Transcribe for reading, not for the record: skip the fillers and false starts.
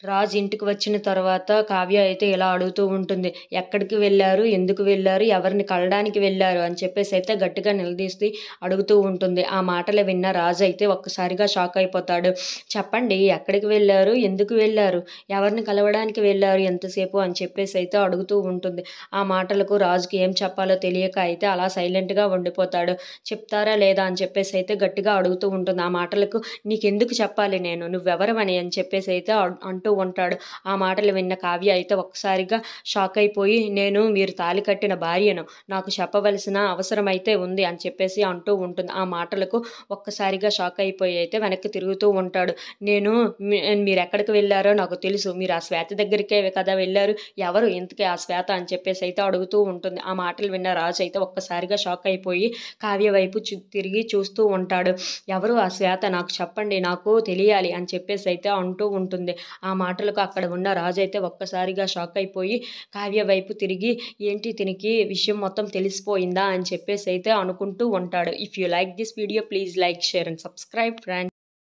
రాజు ఇంటికి వచ్చిన తర్వాత కావ్య అయితే ఇలా అడుగుతూ ఉంటుంది. ఎక్కడికి వెళ్లారు? ఎందుకు వెళ్లారు? ఎవరిని కలడానికి వెళ్లారు? అని చెప్పేసి అయితే గట్టిగా నిలదీసి అడుగుతూ ఉంటుంది. ఆ మాటలు విన్న రాజు అయితే ఒక్కసారిగా షాక్ అయిపోతాడు. చెప్పండి, ఎక్కడికి వెళ్లారు? ఎందుకు వెళ్లారు? ఎవరిని కలవడానికి వెళ్లారు ఎంతసేపు? అని చెప్పేసి అయితే అడుగుతూ ఉంటుంది. ఆ మాటలకు రాజుకి ఏం చెప్పాలో తెలియక అయితే అలా సైలెంట్గా ఉండిపోతాడు. చెప్తారా లేదా అని చెప్పేసి అయితే గట్టిగా అడుగుతూ ఉంటుంది. ఆ మాటలకు నీకెందుకు చెప్పాలి నేను? నువ్వెవరవని అని చెప్పేసి అయితే అంటూ ఉంటాడు. ఆ మాటలు విన్న కావ్య అయితే ఒక్కసారిగా షాక్ అయిపోయి, నేను మీరు తాళి కట్టిన భార్యను, నాకు చెప్పవలసిన అవసరం అయితే ఉంది అని చెప్పేసి అంటూ ఉంటుంది. ఆ మాటలకు ఒక్కసారిగా షాక్ అయిపోయి అయితే వెనక్కి తిరుగుతూ ఉంటాడు. నేను మీరెక్కడికి వెళ్ళారో నాకు తెలుసు. మీరు ఆ శ్వేత దగ్గరికే కదా వెళ్ళారు. ఎవరు ఇంతకీ ఆ శ్వేత అని చెప్పేసి అయితే అడుగుతూ ఉంటుంది. ఆ మాటలు విన్న రాజు అయితే ఒక్కసారిగా షాక్ అయిపోయి కావ్య వైపు తిరిగి చూస్తూ ఉంటాడు. ఎవరు ఆ శ్వేత? నాకు చెప్పండి, నాకు తెలియాలి అని చెప్పేసి అయితే అంటూ ఉంటుంది. ఆ మాటలకు అక్కడ ఉన్న రాజు అయితే ఒక్కసారిగా షాక్ అయిపోయి కావ్య వైపు తిరిగి, ఏంటి తినికి విషయం మొత్తం తెలిసిపోయిందా అని చెప్పేసి అయితే అనుకుంటూ ఉంటాడు. If you like this video, please like, share and subscribe friends.